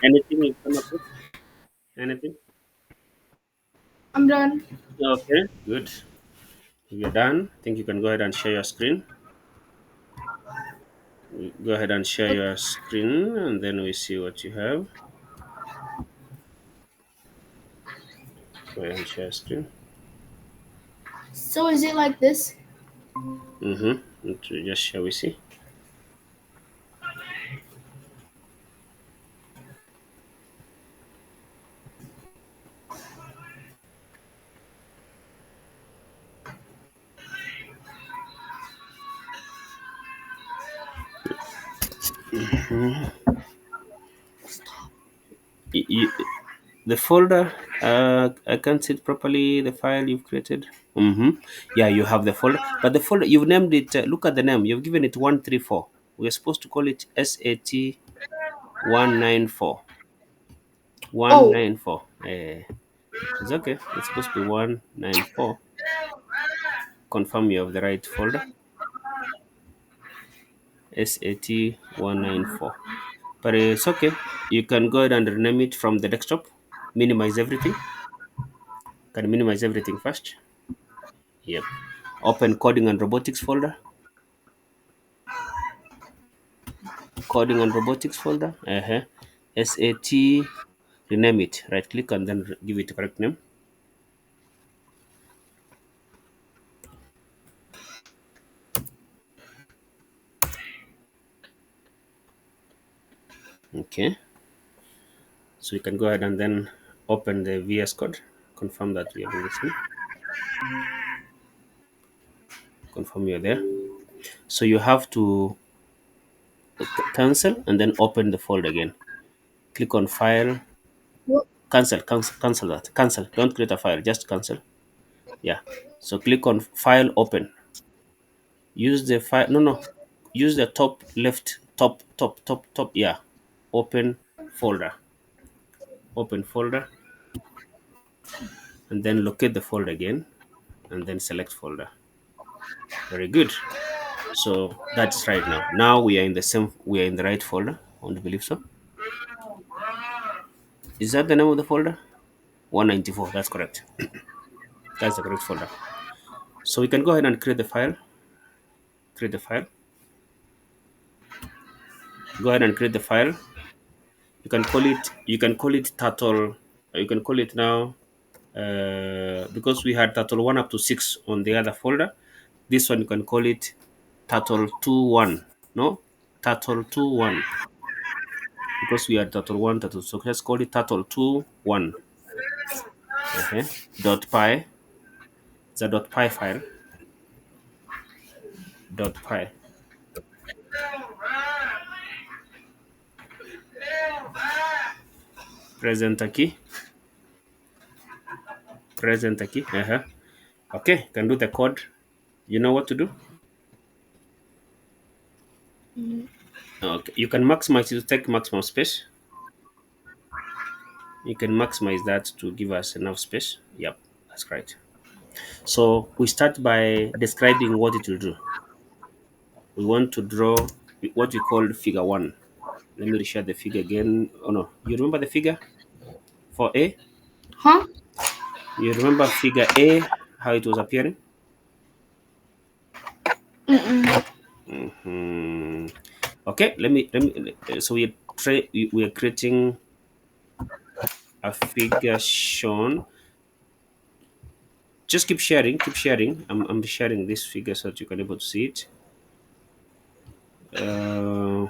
Anything you come up with? Anything? I'm done. Okay, good. If you're done, I think you can go ahead and share your screen. Go ahead and share Okay. your screen, and then we see what you have. Go ahead and share screen. So is it like this? Just share, we see. You, the folder, I can't see it properly. The file you've created. Yeah, you have the folder, but the folder you've named it. Look at the name. You've given it 134. We're supposed to call it SAT 194. Oh, 194. It's okay. It's supposed to be 194. Confirm you have the right folder. SAT 194. But it's okay. You can go ahead and rename it from the desktop. Minimize everything. Can minimize everything first. Yep. Open coding and robotics folder. Coding and robotics folder. SAT. Rename it. Right click and then give it a correct name. Okay. So you can go ahead and then open the VS Code. Confirm that we are in this one. Confirm you're there. So you have to cancel and then open the folder again. Click on file. what? Cancel that. Cancel. Don't create a file. Just cancel. Yeah. So click on file open. Use the file. No, no. Use the top left. Top. Yeah. Open folder. Open folder. And then locate the folder again. And then select folder. Very good. So that's right now. Now we are in the same. We are in the right folder. I want to believe so. Is that the name of the folder? 194. That's correct. That's the correct folder. So we can go ahead and create the file. Create the file. Go ahead and create the file. You can call it turtle. You can call it now, because we had turtle 1 up to 6 on the other folder. This one you can call it turtle 2 1. No, turtle 2 1, because we had turtle 1 turtle. So let's call it turtle 2 1. Okay. Dot py. It's a dot py file. Dot py. Presenter key. Presenter key. Okay, can do the code. You know what to do. Okay, you can maximize it to take maximum space. You can maximize that to give us enough space. Yep, that's right. So we start by describing what it will do. We want to draw what we call figure 1. Let me reshare the figure again. Oh no, you remember the figure for A? Huh? You remember figure A, how it was appearing? Mm-mm. Hmm. Okay, let me. So we are creating a figure shown. Just keep sharing, keep sharing. I'm sharing this figure so that you can able to see it. Uh,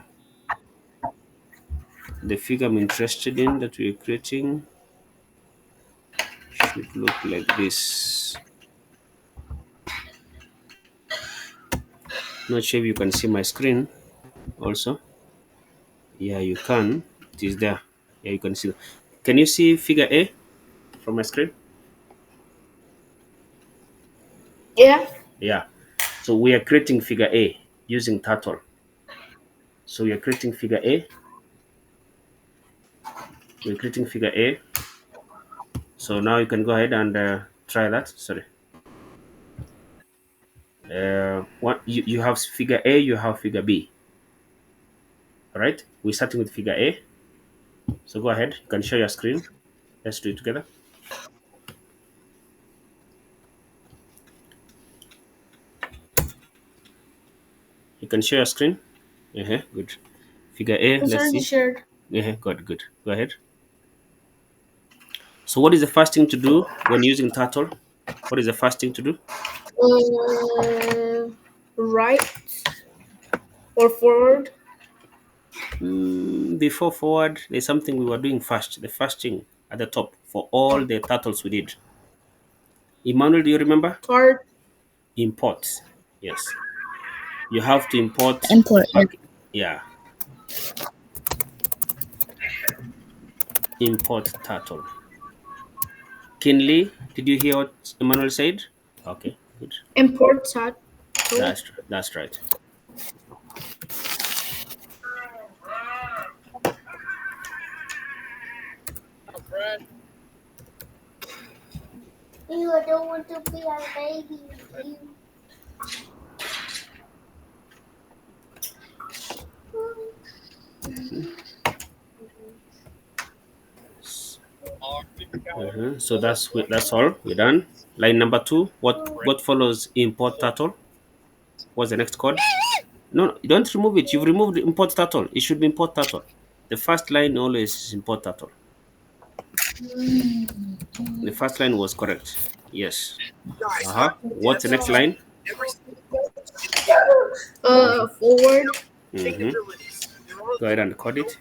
the figure I'm interested in that we're creating should look like this. Not sure if you can see my screen also. Yeah, you can. It is there. Yeah, you can see. Can you see figure A from my screen? Yeah. Yeah. So we are creating figure A using turtle. So we are creating figure A. We're creating figure A. So now you can go ahead and try that. Sorry. What you have figure A, you have figure B. All right. We're starting with figure A. So go ahead. You can share your screen. Let's do it together. You can share your screen. Good. Figure A. It's Let's already see. shared. Good. Good. Go ahead. So what is the first thing to do when using turtle? What is the first thing to do? Uh, right or forward. Before forward, there's something we were doing first. The first thing at the top for all the turtles we did. Emmanuel, do you remember? Part. Import. Yes. You have to import. Import. Yeah. Import turtle. Kinley, did you hear what Emmanuel said? Okay. Good. Import title. That's right. You I don't want to be a baby. So that's all. We're done. Line number two. What follows import turtle? What's the next code? No, you don't remove it. You've removed the import turtle. It should be import turtle. The first line always is import turtle. The first line was correct. Yes. What's the next line? Forward. Mm-hmm. Go ahead and code it.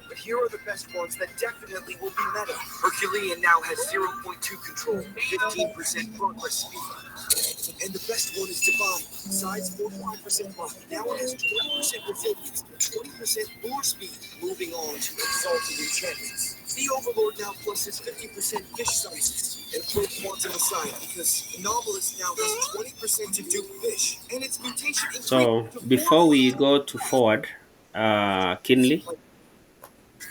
But here are the best ones that definitely will be meta. Herculean now has 0.2 control, 15% progress speed. And the best one is Divine. Size 45% block. Now it has 20% resilience, 20% lure speed. Moving on to exalted enchantments. The Overlord now pluses 50% fish sizes. And throw quantum aside because Anomalous now has 20% to do fish. And its mutation So before we go to forward, Kinley,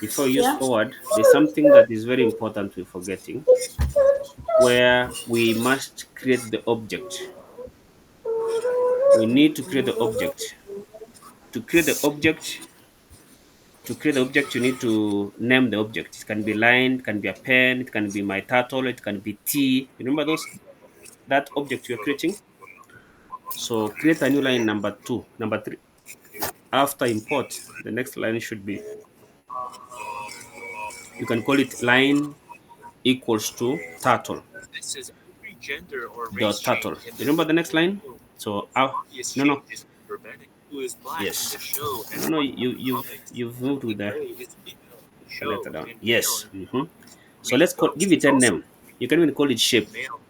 before you use Yeah. forward, there's something that is very important we're forgetting, where we must create the object. We need to create the object. To create the object, you need to name the object. It can be line, it can be a pen, it can be my turtle, it can be T. Remember that object you're creating? So create a new line number two, number three. After import, the next line should be, you can call it line equals to turtle This is every gender or race dot turtle. change in the Remember the next line? show. So Obvious no no changes for Bennett, who is black in yes the show no and no white in the you've comics. you've moved Simply with Gray is female in the the letter show down. and male Yes. in the comics. So Green let's give Ghost it is a also name. You can even call it shape. male.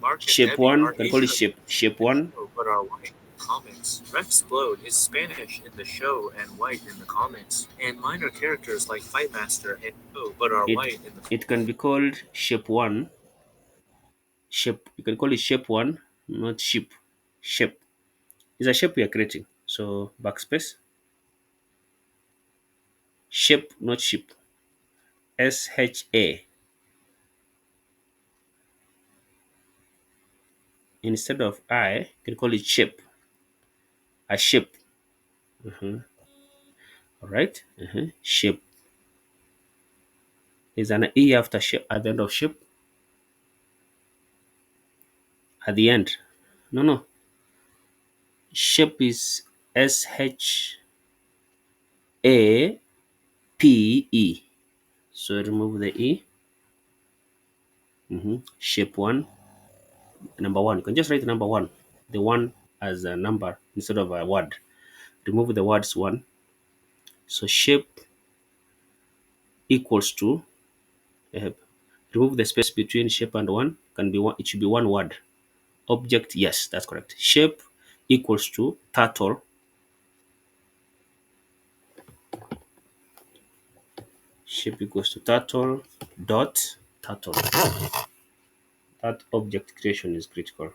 Mark and Shape Debbie one. You are can call Asian it shape. Shape in the one. show but are white in the comics. Rex Blode is Spanish in the show and white in the comics. And minor characters like Fightmaster and Joe but are It white in the it can be called shape one. Shape. You can call it shape one, not sheep. Shape is a shape we are creating. So backspace. Shape, not sheep. SHA instead of I. You can call it shape. A shape. All right. Shape. There's an E after shape at the end of shape. At the end. No, no. Shape is SHAPE. So remove the E. Shape one. Number one. You can just write number one. The one as a number instead of a word. Remove the words one. So shape equals to, uh, remove the space between shape and one. Can be one. It should be one word. Object, yes, that's correct. Shape equals to turtle. Shape equals to turtle dot turtle. That object creation is critical.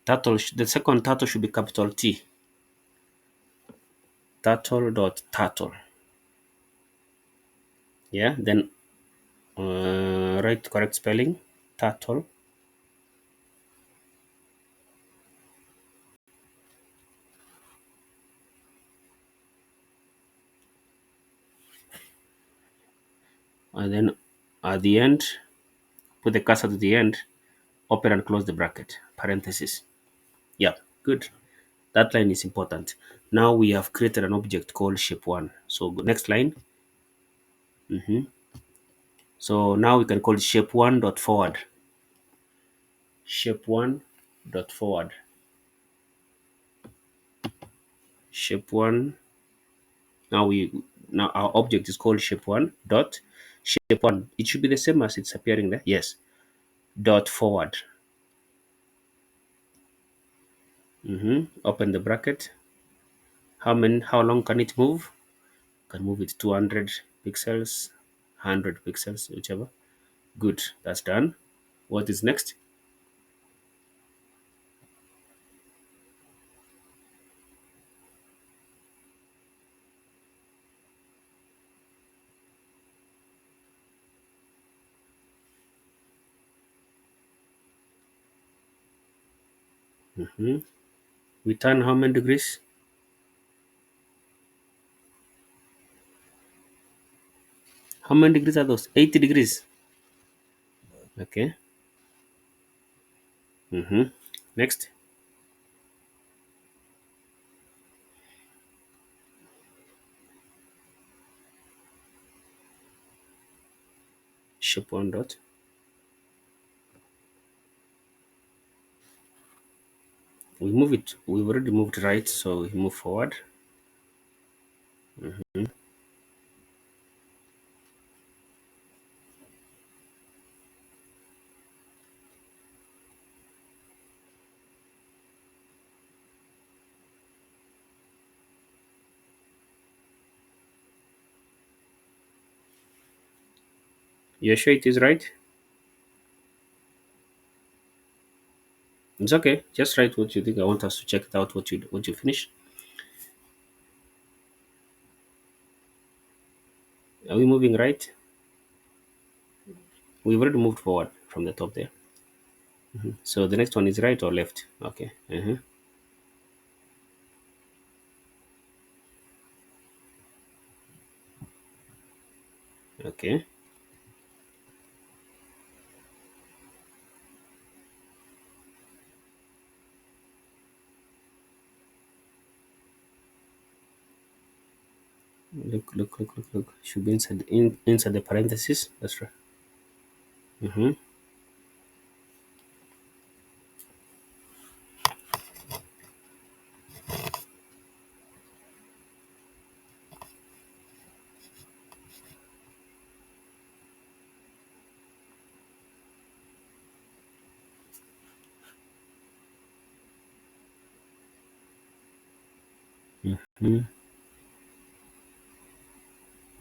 The second turtle should be capital T. Turtle dot turtle. Yeah. Then write correct spelling. Turtle. And then at the end, put the cursor to the end, open and close the bracket, parenthesis. Yeah, good. That line is important. Now we have created an object called shape1. So next line. So now we can call it shape1 dot forward. Shape1 dot forward. Shape1. Now our object is called shape1 dot shape1. It should be the same as it's appearing there. Yes. Dot forward. Open the bracket. How long can it move? Can move it 200 pixels, 100 pixels, whichever. Good, that's done. What is next? We turn how many degrees? How many degrees are those? 80 degrees. Okay. Next. Shape one dot. We move it. We've already moved right, so we move forward. You're sure it is right? It's okay. Just write what you think. I want us to check it out what you finish. Are we moving right? We've already moved forward from the top there. So the next one is right or left? Okay. Okay. Look. Should be inside the parentheses. That's right.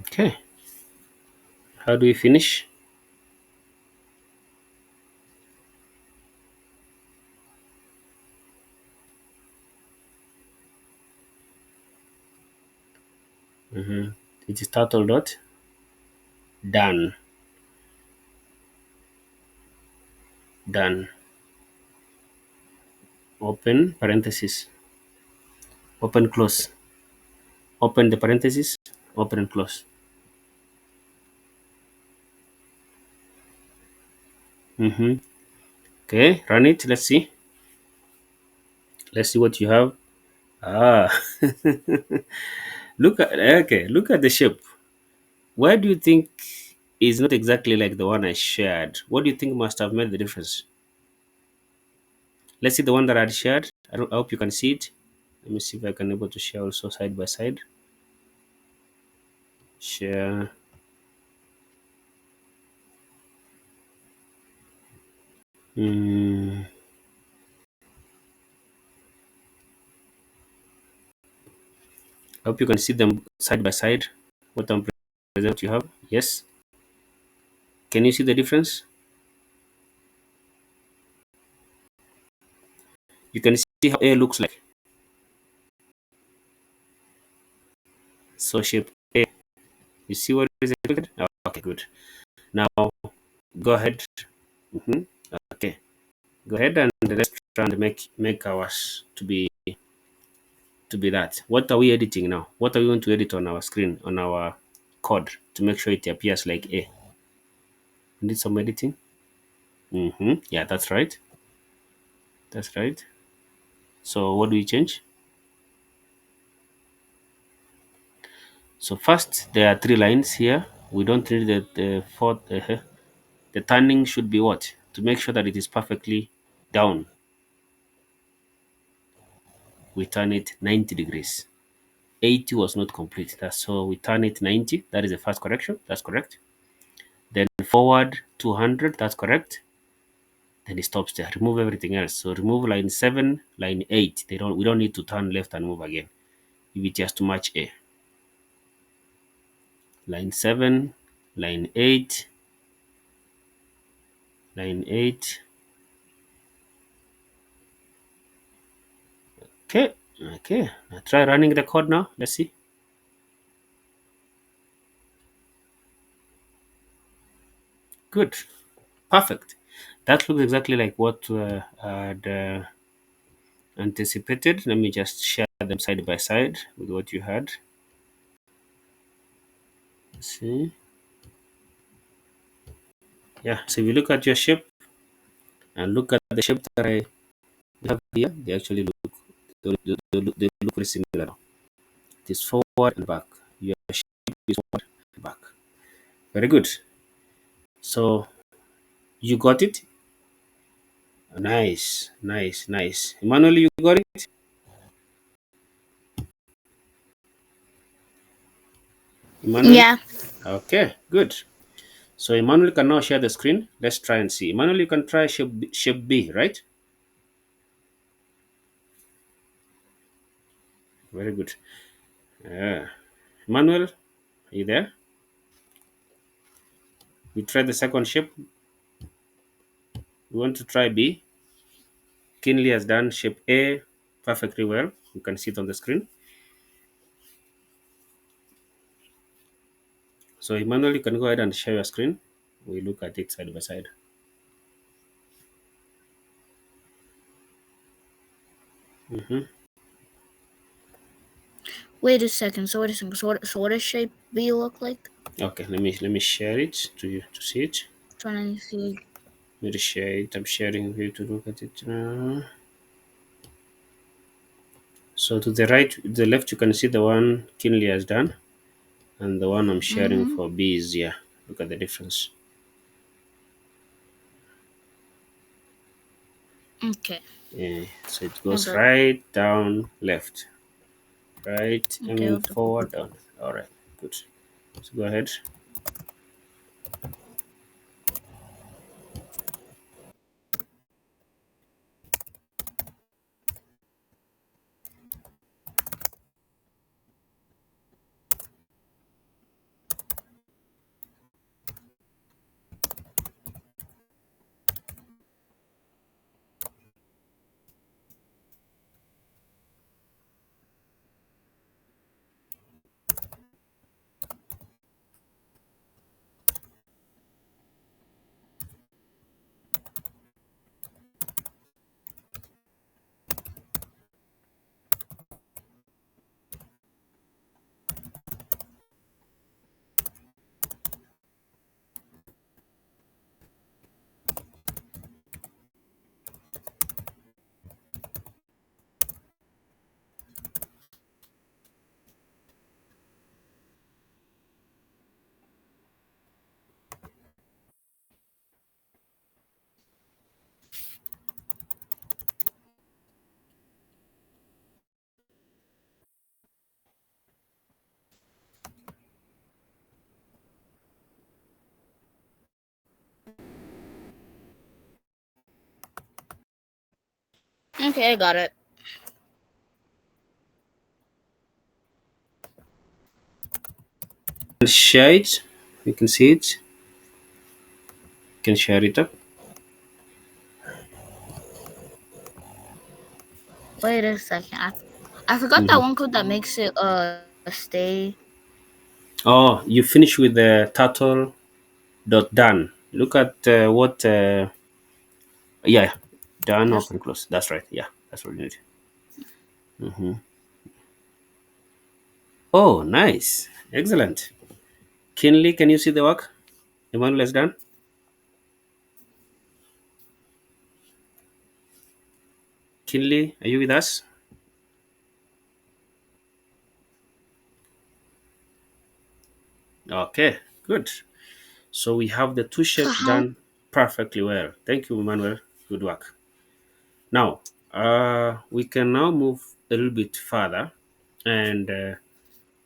Okay. How do we finish? It is turtle dot done. Done. Open parenthesis. Open close. Open the parenthesis. Open and close. Okay. Run it. Let's see. Let's see what you have. Ah. Look at the shape. Why do you think is not exactly like the one I shared? What do you think must have made the difference? Let's see the one that I had shared. I hope you can see it. Let me see if I can able to share also side by side. Share. Hmm. I hope you can see them side by side. What I'm present you have. Yes. Can you see the difference? You can see how A looks like. So shape A. You see what is included? Okay, good. Now Go ahead. Mhm. Okay. Go ahead and let's try and make ours to be that. What are we editing now? What are we going to edit on our screen on our code to make sure it appears like A? Need some editing? Yeah, that's right. That's right. So what do we change? So first, there are three lines here. We don't need the fourth. The turning should be what? To make sure that it is perfectly down, we turn it 90 degrees. 80 was not complete. That's so we turn it 90. That is the first correction. That's correct. Then forward 200. That's correct. Then it stops there. Remove everything else. So remove line 7, line 8. We don't need to turn left and move again. If it just to match A. Line 7, line 8, line 8. Okay. Okay. Now try running the code now. Let's see. Good. Perfect. That looks exactly like what I'd anticipated. Let me just share them side by side with what you had. Let's see. Yeah. So if you look at your shape and look at the shape that I have here, they actually they look very similar. It is forward and back. Your shape is forward and back. Very good. So you got it. Nice, nice, nice. Emmanuel, you got it. Emmanuel. Yeah. Okay, good. So Emmanuel can now share the screen. Let's try and see. Emmanuel, you can try shape B, right? Very good. Yeah. Emmanuel, are you there? We try the second shape. We want to try B. Kinley has done shape A perfectly well. You can see it on the screen. So Emmanuel, you can go ahead and share your screen. We look at it side by side. hmm Wait a second. So wait a second. So what does shape B look like? Okay, let me share it to you to see it. Trying to see. Let me share it. I'm sharing for you to look at it. So to the right, the left, you can see the one Kinley has done, and the one I'm sharing Mm-hmm. for B is here. Look at the difference. Okay. Yeah. So it I goes got. right down, left, right, I Okay. mean What the fuck? forward, down. All right, good. So go ahead. Okay. I got it. Share it. You can see it. You can share it up. Wait a second. I forgot that Mhm. one code that makes it stay. Oh, you finish with the turtle dot done. Look at what. Yeah, done. Yes. Open close. That's right. Yeah, that's what you need. Hmm. Oh, nice. Excellent. Kinley, can you see the work? Emmanuel is done. Kinley, are you with us? Okay, good. So we have the two So shapes how? done perfectly well. Thank you, Emmanuel. Good work. Now, we can now move a little bit further and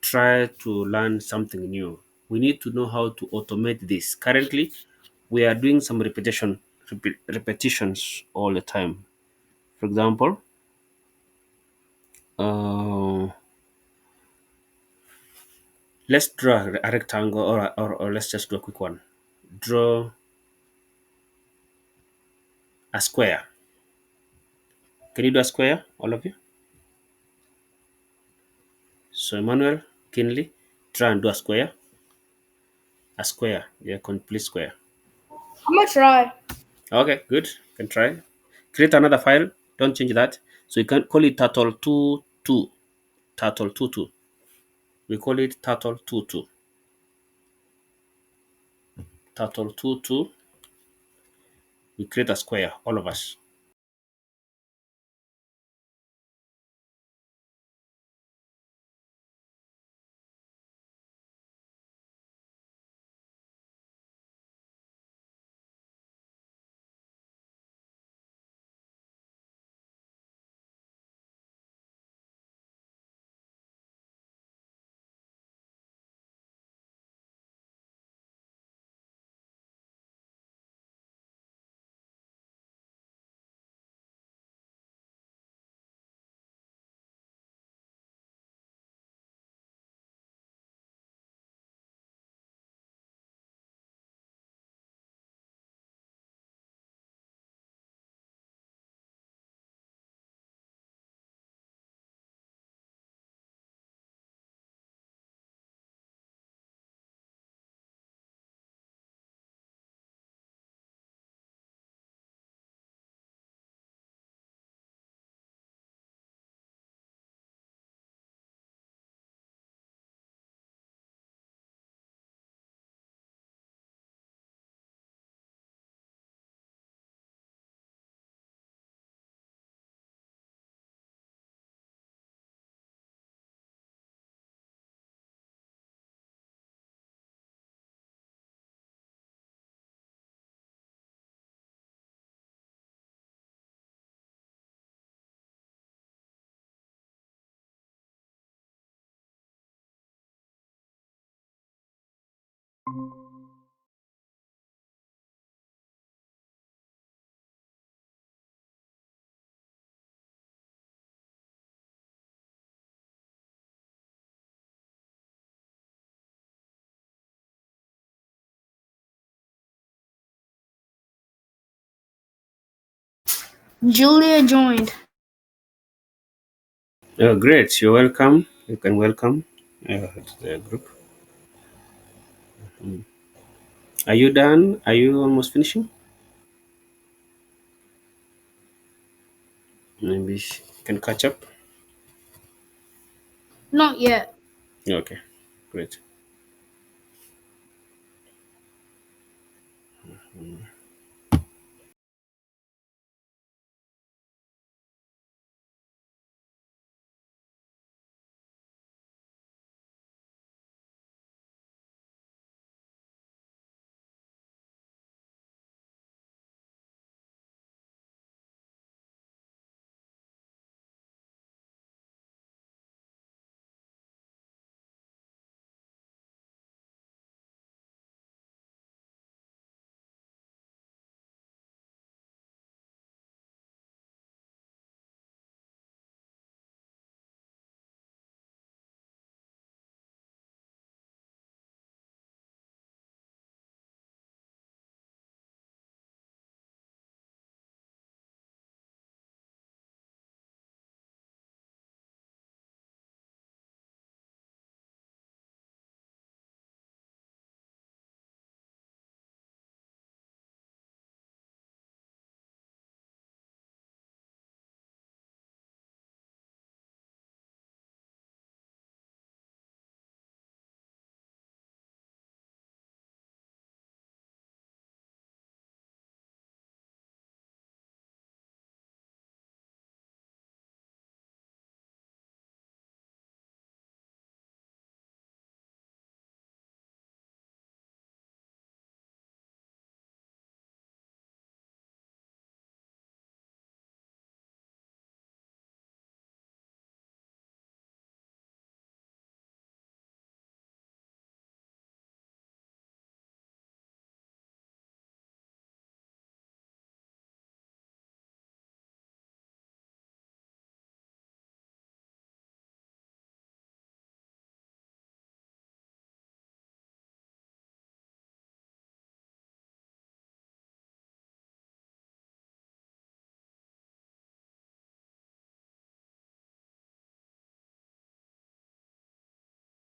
try to learn something new. We need to know how to automate this. Currently, we are doing some repetitions all the time. For example, uh, let's draw a rectangle, or let's just do a quick one. Draw a square. Can you do a square, all of you? So, Emmanuel, Kinley, try and do a square. A square, yeah, complete square. I'm gonna try. Okay, good. Can try. Create another file. Don't change that. So you can call it turtle 22. Turtle 22. We call it turtle 22. Turtle 22. We create a square, all of us. Julia joined. Great. You're welcome. You can welcome to the group. Are you done? Are you almost finishing? Maybe you can catch up. Not yet. Okay, great.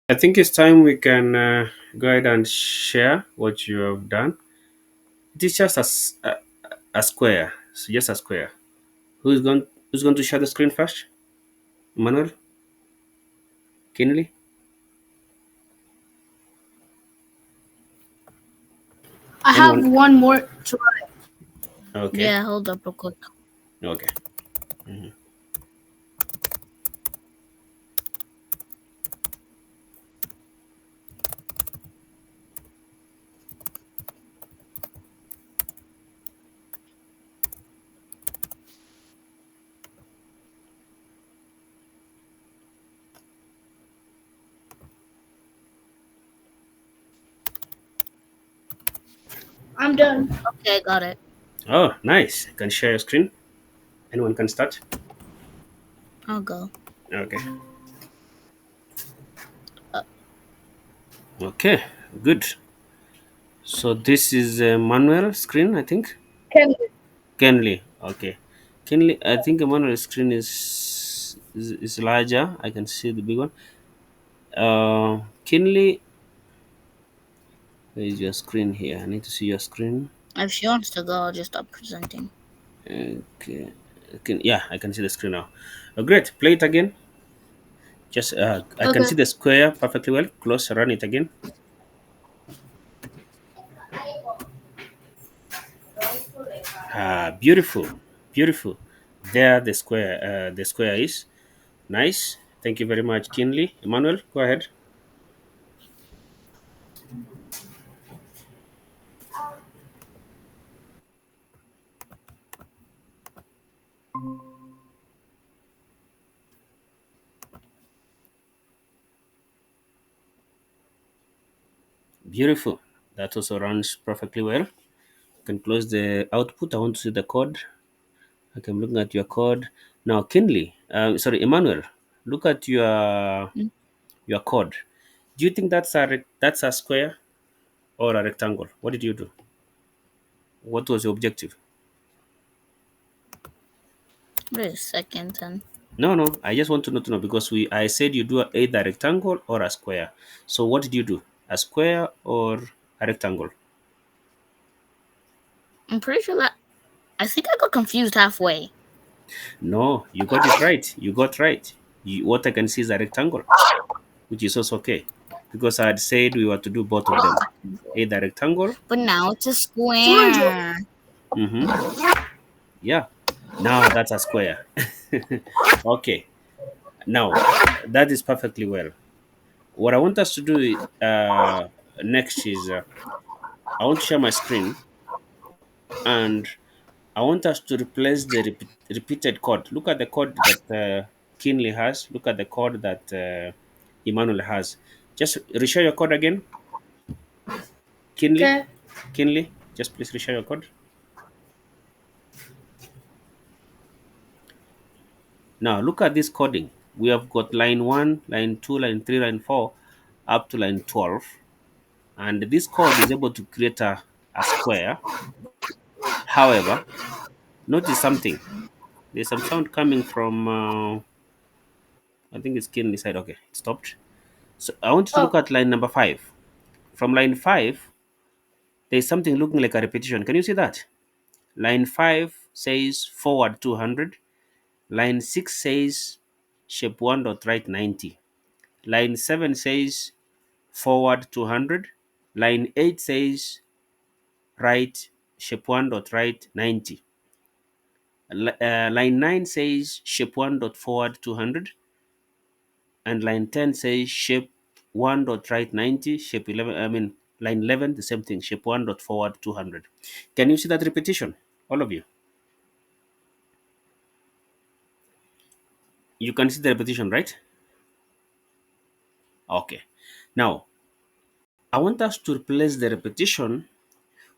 I think it's time we can go ahead and share what you have done. It is just a square. So just a square. Who's going to share the screen first? Manuel? Kinley? I have Anyone? one more to write. Okay. Yeah, hold up real quick. Okay. Mhm. I'm done. Okay, got it. Oh, nice. You can share your screen. Anyone can start. I'll go. Okay. Uh, Okay. Good. So this is Manuel screen, I think. Can Kenley. Okay. Kenley, I think Manuel's screen is larger. I can see the big one. Kinley, where is your screen here? I need to see your screen. if she wants to go, I'll just stop presenting. Okay. Yeah, I can see the screen now. Great. Play it again. Just I can Okay. see the square perfectly well. Close. Run it again. Beautiful, beautiful. There, the square is nice. Thank you very much, Kinley. Emmanuel, go ahead. Beautiful. That also runs perfectly well. You can close the output. I want to see the code. Okay, I'm looking at your code now. Kinley, sorry, Emmanuel, look at Mm, your code. Do you think that's a square or a rectangle? What did you do? What was your objective? Wait a second, then. No, no. I just want to know because I said you do either a rectangle or a square. So what did you do? A square or a rectangle? I'm pretty sure that. I think I got confused halfway. No, you got it right. You got right. What I can see is a rectangle, which is also okay, because I had said we were to do both of them, either rectangle. But now it's a square. Mm-hmm. Yeah. Now that's a square. Okay. Now that is perfectly well. What I want us to do next is I want to share my screen and I want us to replace the repeated code. Look at the code that Kinley has. Look at the code that Emmanuel has. Just reshare your code again, Kinley. Okay. Kinley, just please reshare your code. Now look at this coding. We have got line 1, line 2, line 3, line 4, up to line 12. And this code is able to create a square. However, notice something. There's some sound coming from, I think it's Kinley side. Okay, it stopped. So I want you to look Oh, at line number 5. From line 5, there's something looking like a repetition. Can you see that? Line 5 says forward 200. Line 6 says shape 1 dot right 90. Line 7 says forward 200. Line 8 says right shape 1 dot right 90. Line 9 says shape 1 dot forward 200. And line 10 says shape 1 dot right 90. Shape 11, I mean, line 11, the same thing, shape 1 dot forward 200. Can you see that repetition? All of you. You can see the repetition, right? Okay. Now, I want us to replace the repetition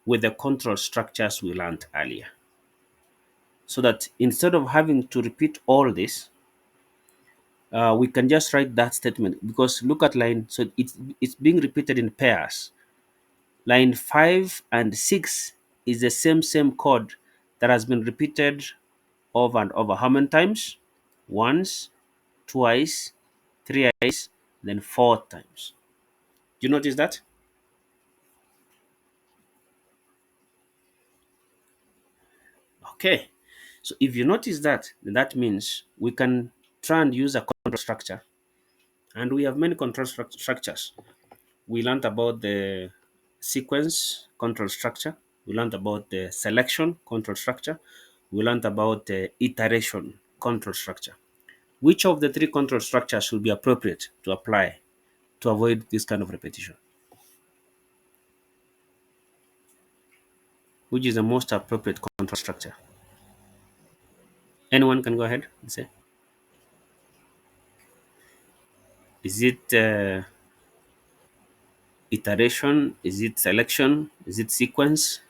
with the control structures we learned earlier. So that instead of having to repeat all this, we can just write that statement because look at line, so it's being repeated in pairs. Line 5 and 6 is the same code that has been repeated over and over. How many times? Once, twice, thrice. then 4 times. Do you notice that? Okay. So if you notice that, then that means we can try and use a control structure. And we have many control structures. We learned about the sequence control structure. We learned about the selection control structure. We learned about the iteration control structure. Which of the three control structures should be appropriate to apply to avoid this kind of repetition? Which is the most appropriate control structure? Anyone can go ahead and say. Is it iteration? Is it selection? Is it sequence?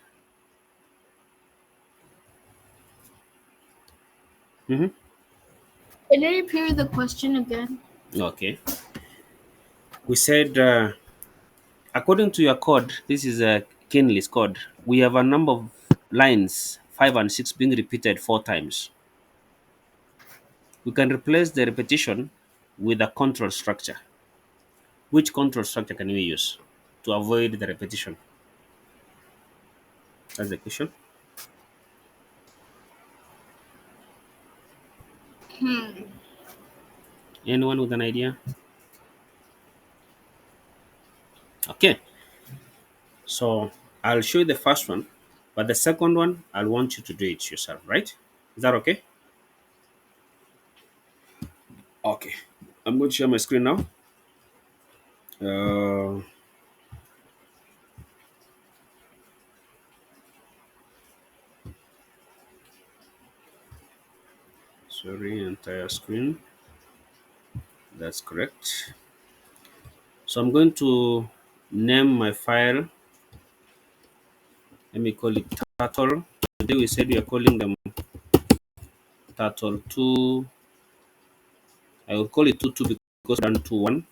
Hmm. Can you repeat the question again? Okay. We said, according to your code, this is a Kinley's code. We have a number of lines, 5 and 6, being repeated 4 times. We can replace the repetition with a control structure. Which control structure can we use to avoid the repetition? That's the question. Anyone with an idea? Okay. So I'll show you the first one, but the second one, I'll want you to do it yourself, right? Is that okay? Okay. I'm going to share my screen now. Uh, sorry, entire screen. That's correct. So I'm going to name my file. Let me call it turtle. Today we said we are calling them turtle 2. I will call it 2 because run 2 1.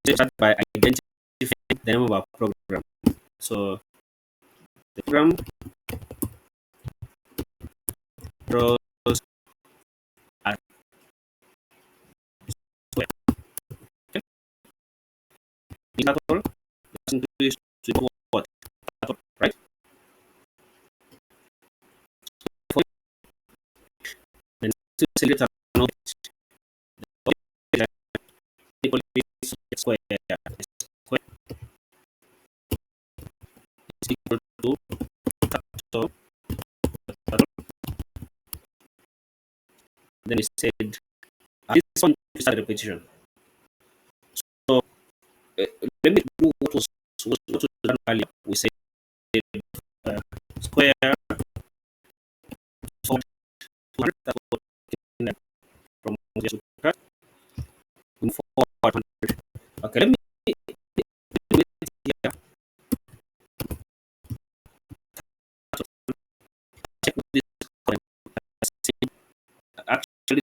Start by identifying the name of our program. So the program draws a square. Okay? Turtle is increased to what? Turtle, right? Then select an object. Equal to square. Square is equal to turtle. Then we said this one is a repetition. So let me do what was done earlier. We said square forward 200. That's what from 0 to cut. Forward 100. Okay, let me do it here. Check with this column. Actually,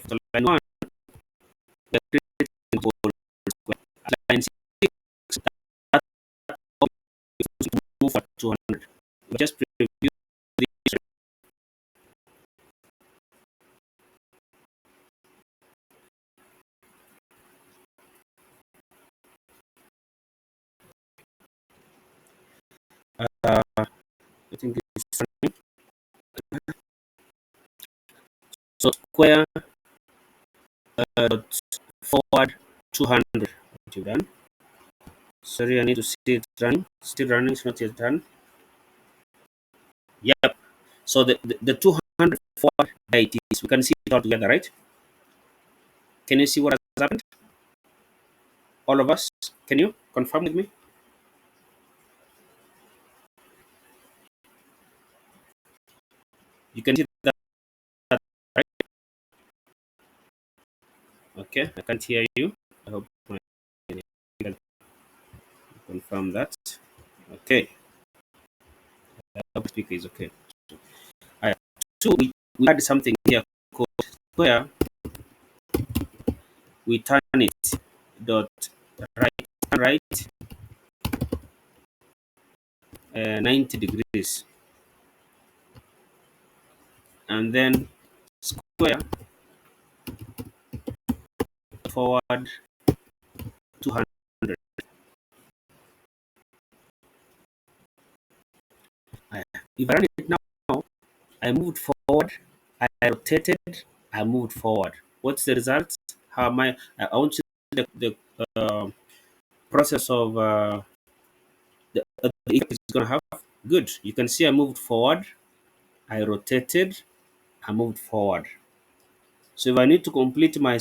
so line 1, we are creating whole square. Line 6, that move at 200. We just preview this. I think it's funny. So square dot forward 200. What you done? Sorry, I need to see it running. Still running, it's not yet done. Yep. So the 200 forward it is. We can see it all together, right? Can you see what has happened? All of us? Can you confirm with me? You can see that, right? Okay, I can't hear you. I hope you can confirm that. Okay, I hope the speaker is okay. Alright. So we had something here called where we turn it dot right 90 degrees, and then square forward 200. If I run it now, I moved forward, I rotated, I moved forward. What's the result? How am I want to see the process of the effect it's going to have. Good. You can see I moved forward, I rotated, I moved forward. So if I need to complete my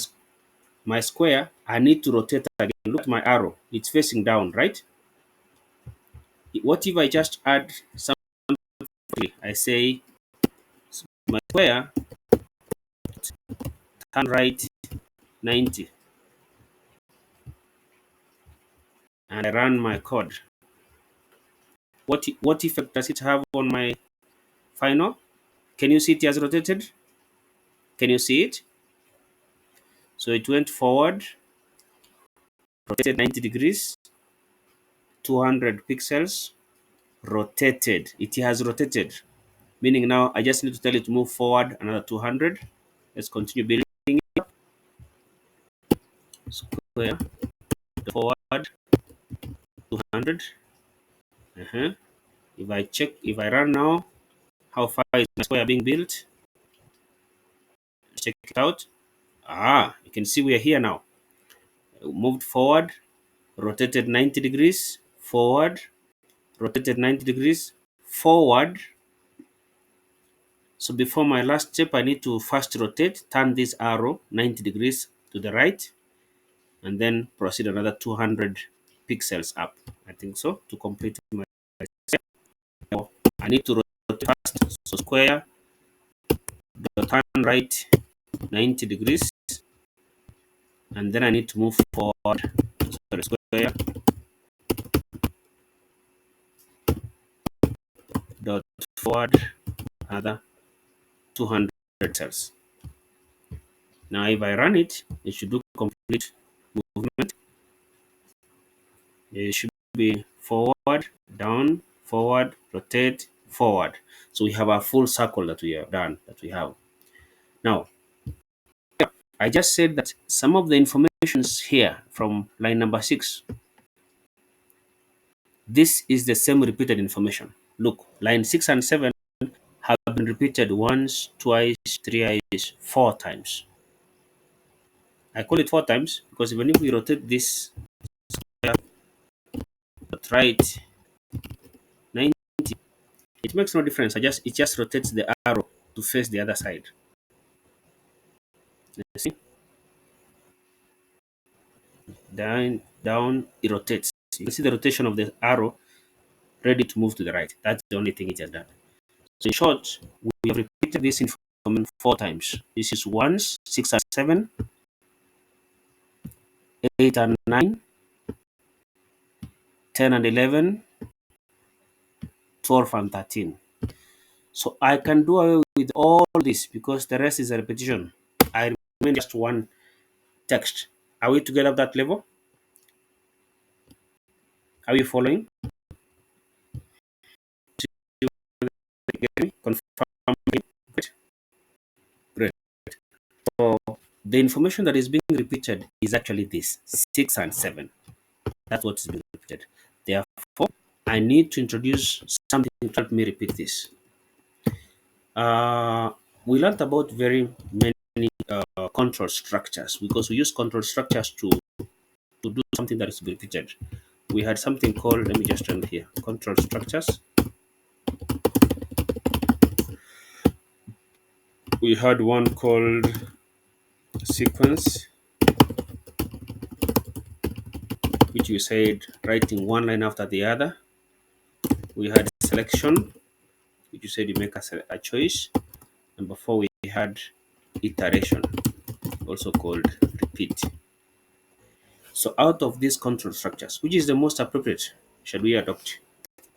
square, I need to rotate again. Look at my arrow. It's facing down, right? What if I just add something? I say my square turn right 90 and I run my code. What effect does it have on my final? Can you see it has rotated? Can you see it? So it went forward, rotated 90 degrees, 200 pixels, rotated. It has rotated, meaning now I just need to tell it to move forward another 200. Let's continue building it. Square forward 200. If I run now, how far is my square being built? Check it out. You can see we are here now. Moved forward, rotated 90 degrees, forward, rotated 90 degrees, forward. So before my last step, I need to first rotate, turn this arrow 90 degrees to the right, and then proceed another 200 pixels up. I think so, to complete my step. Now, I need to rotate first, so square, turn right 90 degrees, and then I need to move forward, sorry, square, dot forward, another 200 pixels. Now, if I run it, it should do complete movement. It should be forward, down, forward, rotate, forward. So we have a full circle that we have done, that we have. Now, I just said that some of the informations here from line number 6, this is the same repeated information. Look, line 6 and 7 have been repeated once, twice, thrice, 4 times. I call it 4 times because even if we rotate this square right 90, it makes no difference. It just rotates the arrow to face the other side. Let's see. Down, it rotates. You can see the rotation of the arrow ready to move to the right. That's the only thing it has done. So in short, we have repeated this information 4 times. This is once, 6 and 7, 8 and 9, 10 and 11, 12 and 13. So I can do away with all this because the rest is a repetition. I remain just one text. Are we together at that level? Are you following? Confirm. Great. So the information that is being repeated is actually this 6 and 7. That's what is being repeated. Therefore, I need to introduce something to help me repeat this. We learned about very many control structures because we use control structures to do something that is to be repeated. We had something called, let me just turn here, control structures. We had one called sequence, which we said writing one line after the other. We had selection, which you said you make a choice. And before we had iteration, also called repeat. So out of these control structures, which is the most appropriate should we adopt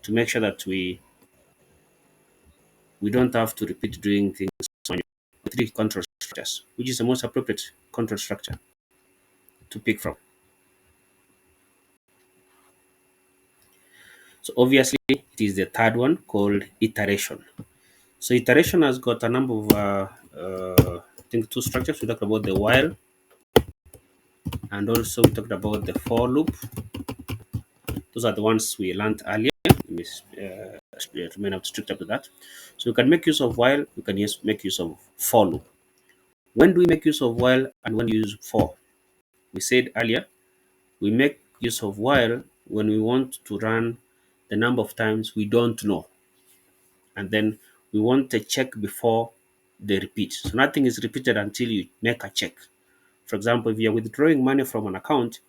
to make sure that we don't have to repeat doing things on 3 control structures? Which is the most appropriate control structure to pick from? So obviously it is the third one called iteration. So iteration has got a number of I think 2 structures. We talked about the while And also we talked about the for loop. Those are the ones we learned earlier. We remain up strict up to that. So we can make use of while, we can make use of for loop. When do we make use of while and when do we use for? We said earlier, we make use of while when we want to run the number of times we don't know. And then we want a check before they repeat. So nothing is repeated until you make a check. For example, if you're withdrawing money from an account,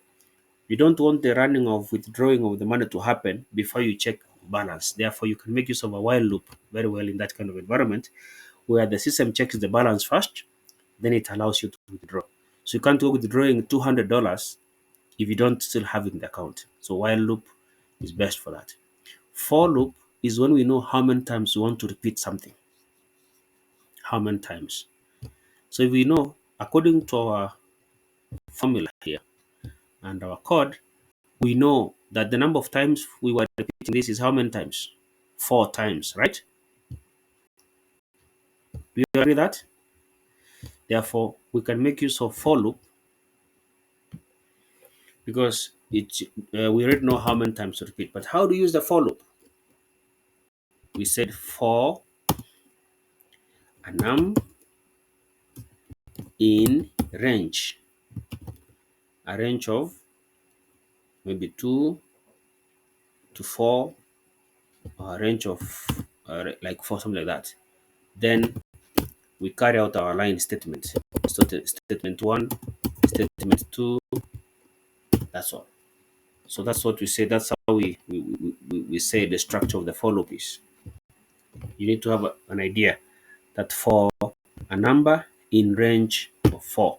you don't want the running of withdrawing of the money to happen before you check balance. Therefore, you can make use of a while loop very well in that kind of environment where the system checks the balance first, then it allows you to withdraw. So you can't go withdrawing $200 if you don't still have it in the account. So while loop is best for that. For loop is when we know how many times we want to repeat something. How many times. So if we know, according to our formula here and our code, we know that the number of times we were repeating this is how many times? 4 times, right? Do you agree with that? Therefore, we can make use of for loop because we already know how many times to repeat. But how do you use the for loop? We said for a num in a range of maybe 2 to 4, or a range of like 4, something like that. Then we carry out our line statement. Statement 1, statement 2, that's all. So that's what we say. That's how we say the structure of the for loop is. You need to have an idea that for a number in range of 4,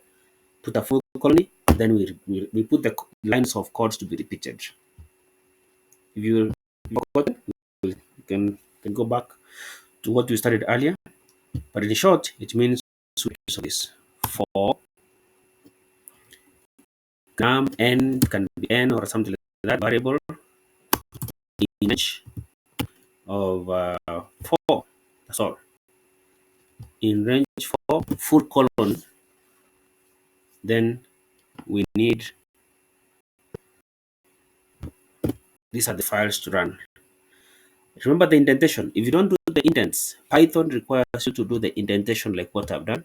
put a full colony, then we put the lines of codes to be repeated. If you forgotten, you can go back to what we studied earlier. But in short, it means use of this for num n can be n or something like that variable in range of 4. That's all. In range 4, full colon, then we need these are the files to run. Remember the indentation. If you don't do the indents, Python requires you to do the indentation like what I've done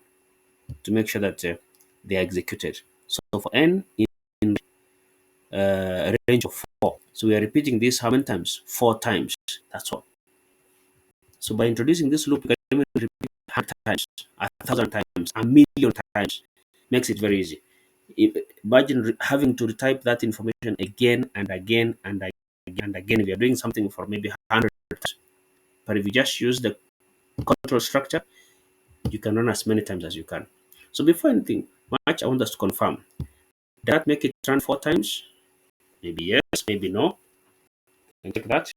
to make sure that they are executed. So for n in range of 4, so we are repeating this how many times? 4 times. That's all. So by introducing this loop, you can even repeat 100 times, 1,000 times, 1,000,000 times. Makes it very easy. Imagine having to retype that information again and again and again and again if you're doing something for maybe 100 times. But if you just use the control structure, you can run as many times as you can. So before anything much, I want us to confirm. Does that make it run 4 times? Maybe yes, maybe no. And check that.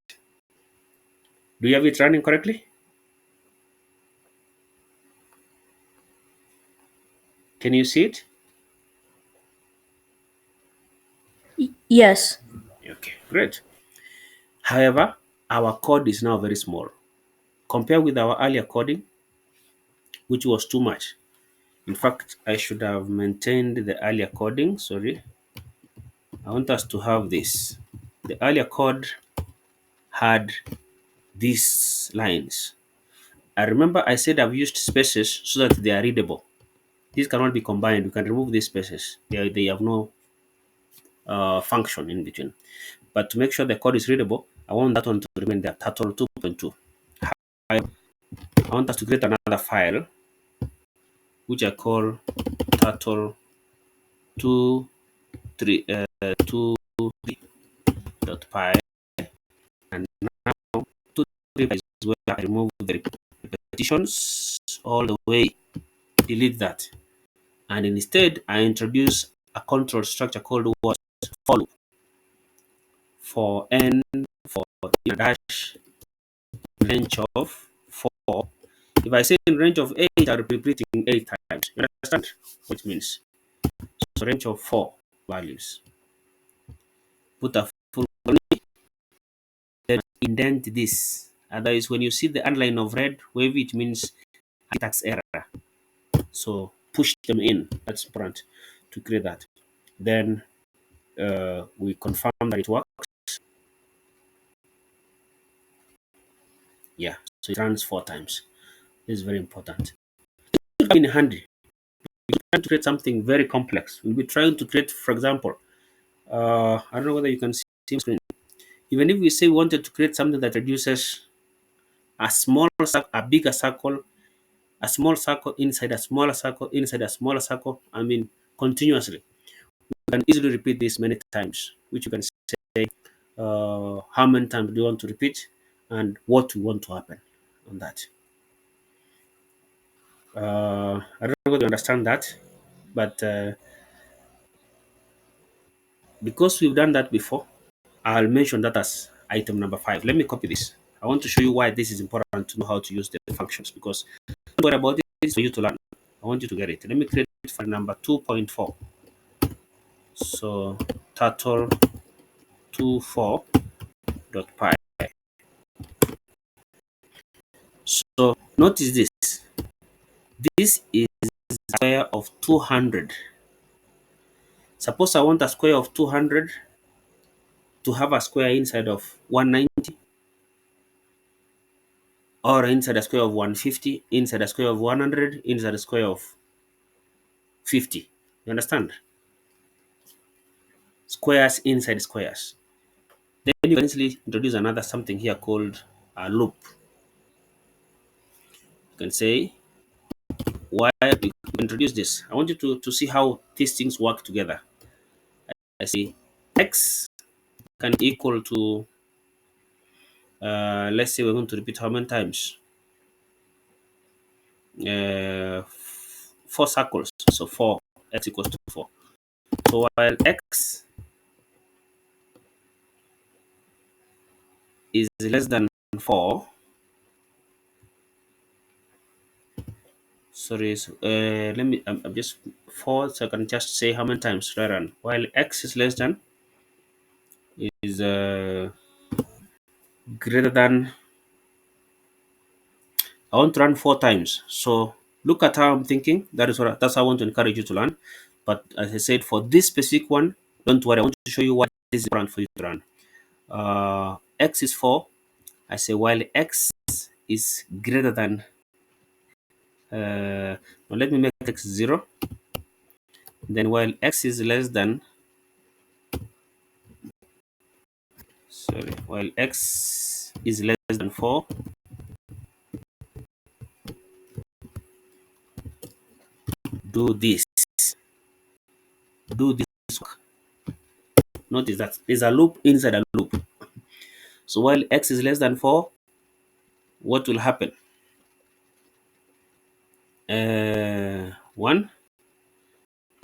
Do you have it running correctly? Can you see it? Yes. Okay, great. However, our code is now very small. Compare with our earlier coding, which was too much. In fact, I should have maintained the earlier coding. Sorry. I want us to have this. The earlier code had these lines. I remember I said I've used spaces so that they are readable. These cannot be combined. You can remove these spaces. They have no function in between. But to make sure the code is readable, I want that one to remain there, turtle 2.2. I want us to create another file, which I call turtle 2 3 2 dot py, and now 2 3 is where I remove the repetitions all the way, delete that, and instead I introduce a control structure called what for loop for n for dash range of 4. If I say in range of 8, I'll be repeating 8 times. You understand what it means? So range of 4 values. Put a full colony, then indent this. Otherwise, when you see the underline of red wavy, it means syntax error. So push them in. That's important to create that. Then we confirm that it works. Yeah, so it runs 4 times. This is very important. In handy, we're trying to create something very complex. We'll be trying to create, for example, I don't know whether you can see my screen. Even if we say we wanted to create something that reduces a small circle, a bigger circle, a small circle inside a smaller circle, inside a smaller circle, I mean, continuously. You can easily repeat this many times, which you can say how many times do you want to repeat and what you want to happen on that. I don't know whether you understand that, but because we've done that before, I'll mention that as item number 5. Let me copy this. I want to show you why this is important to know how to use the functions, because don't worry about it, it's for you to learn. I want you to get it. Let me create file number 2.4. So turtle 24.py. So notice this. This is a square of 200. Suppose I want a square of 200 to have a square inside of 190, or inside a square of 150, inside a square of 100, inside a square of 50. You understand? Squares inside squares. Then you can easily introduce another something here called a loop. You can say, why you introduce this? I want you to see how these things work together. I say x can equal to, let's say we're going to repeat how many times? 4 circles. So 4, x equals to 4. So while x is less than 4, sorry, so, let me, I'm just 4, so I can just say how many times I run. While x is less than, is greater than, I want to run 4 times. So look at how I'm thinking. That's how I want to encourage you to learn. But as I said, for this specific one, don't worry. I want to show you why this is important for you to run. X is 4. I say while x is greater than, now let me make x 0. Then while x is less than, sorry, while x is less than 4, do this. Do this work. Notice that there's a loop inside a loop. So while x is less than 4, what will happen? 1,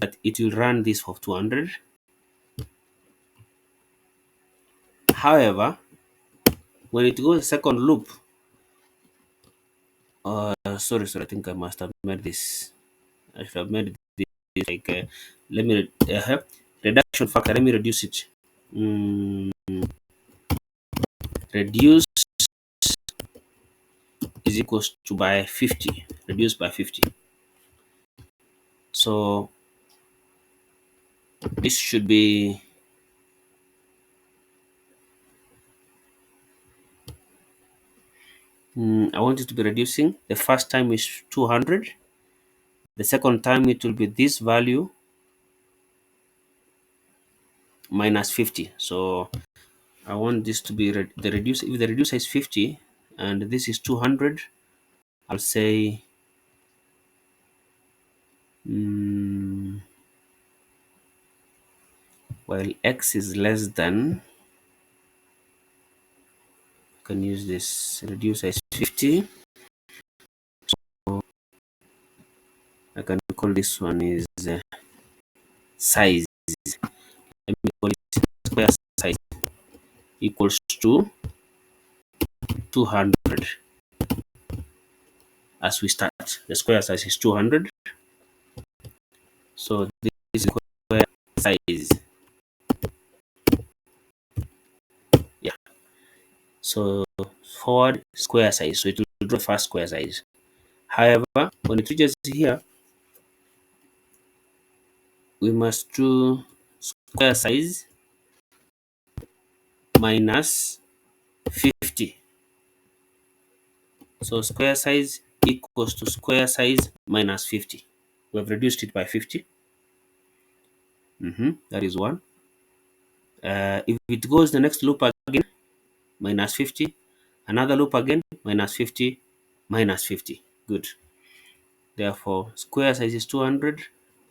that it will run this for 200. However, when it goes second loop, sorry, I think I must have made this. I should have made this like, let me reduction factor. Let me reduce it. Reduce is equals to by 50. Reduce by 50. So this should be, I want it to be reducing. The first time is 200. The second time it will be this value minus 50. So I want this to be the reducer. If the reducer is 50 and this is 200, I'll say while x is less than, you can use this reducer is 50. So I can call this one is size. Let me call it square size equals to 200. As we start, the square size is 200. So this is square size. Yeah. So forward square size. So it will draw first square size. However, when it reaches here, we must do square size minus 50. So square size equals to square size minus 50. We have reduced it by 50. That is one. If it goes the next loop again, minus 50. Another loop again, minus 50, minus 50. Good. Therefore, square size is 200,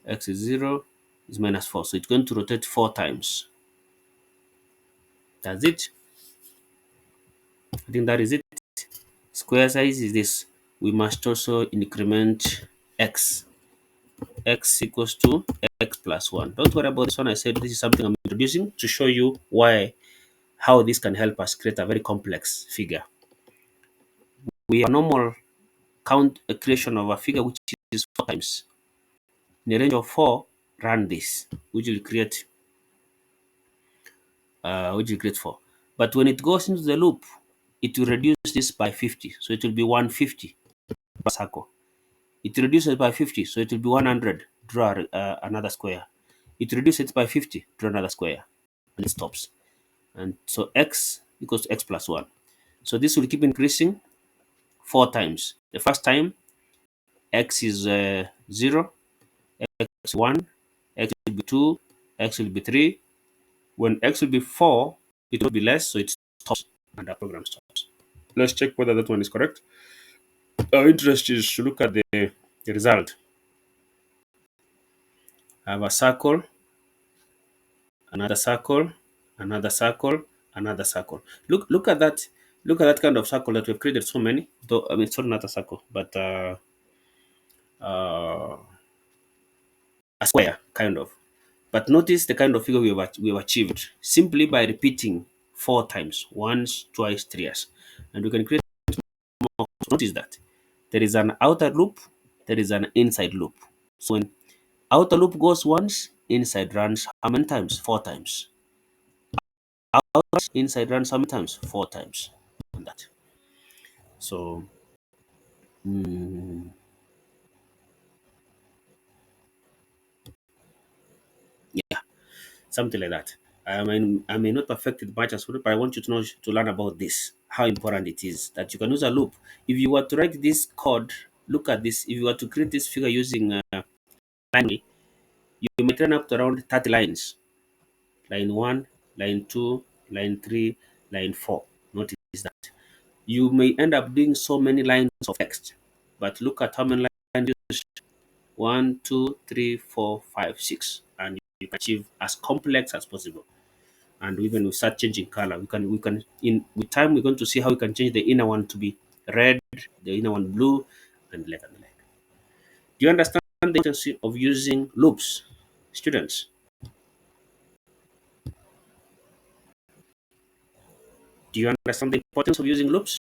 x is 0, is minus 4. So it's going to rotate 4 times. That's it. I think that is it. Square size is this. We must also increment x. X equals to x plus 1. Don't worry about this one. I said this is something I'm introducing to show you how this can help us create a very complex figure. We have normal count a creation of a figure which is 4 times. In a range of 4, run this, which will create 4. But when it goes into the loop, it will reduce this by 50. So it will be 150 per circle. It reduces by 50, so it will be 100. Draw another square. It reduces by 50, draw another square, and it stops. And so x equals to x plus 1. So this will keep increasing 4 times. The first time, x is 0, x 1, x will be 2, x will be 3. When x will be 4, it will be less, so it stops and the program stops. Let's check whether that one is correct. Our interest is to look at the result. I have a circle, another circle, another circle, another circle. Look at that. Look at that kind of circle that we've created so many. Though I mean, it's not a circle, but uh, a square kind of. But notice the kind of figure we have achieved simply by repeating 4 times, once, twice, thrice, and we can create more. Notice that there is an outer loop, there is an inside loop. So when outer loop goes once, inside runs how many times? 4 times. Outer inside runs how many times? 4 times. On that. So yeah, something like that. I may not perfect it much as well, but I want you to know to learn about this, how important it is that you can use a loop. If you were to write this code, look at this. If you were to create this figure using binary, you might run up to around 30 lines. Line 1, line 2, line 3, line 4. Notice that. You may end up doing so many lines of text, but look at how many lines you used. 1, 2, 3, 4, 5, 6, and you can achieve as complex as possible. And even we start changing color, we can in with time we're going to see how we can change the inner one to be red, the inner one blue, and like and like. Do you understand the importance of using loops, students? Do you understand the importance of using loops?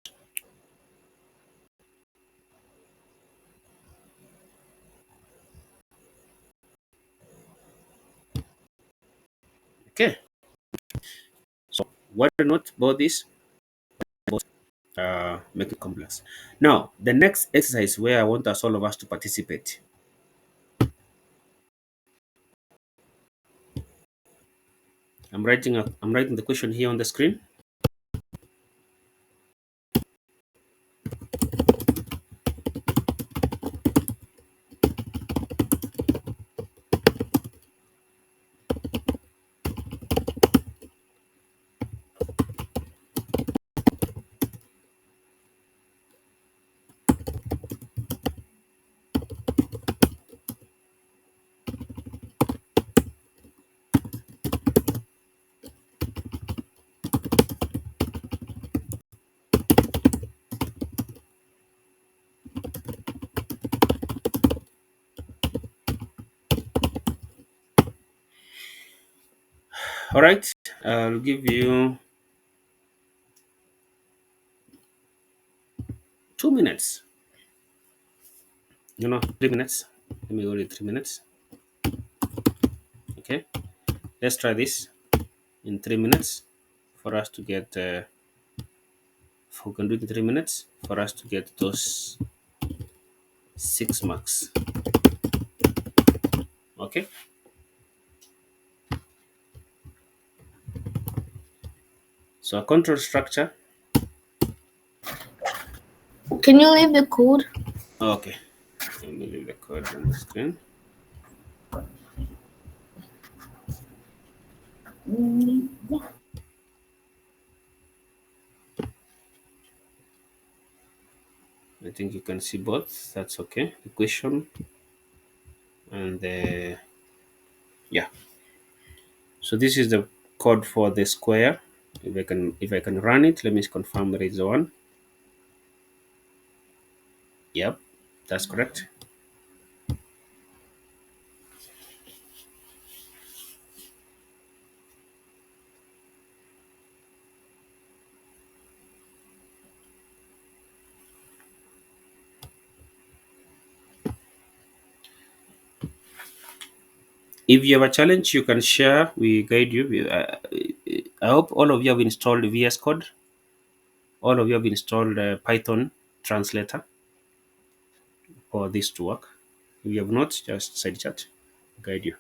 Okay. So what not about this? Make it complex. Now, the next exercise where I want us all of us to participate. I'm writing the question here on the screen. All right. I'll give you 2 minutes. 3 minutes. Let me go to 3 minutes. Okay. Let's try this in 3 minutes for us to get. If we can do it in 3 minutes for us to get those 6 marks. Okay. So a control structure. Can you leave the code? Okay, let me leave the code on the screen. I think you can see both. That's okay. Equation and the yeah. So this is the code for the square. If I can run it, let me confirm there is the one. Yep, that's correct. If you have a challenge, you can share. We guide you. I hope all of you have installed VS Code. All of you have installed Python translator for this to work. If you have not, just side chat. Guide you.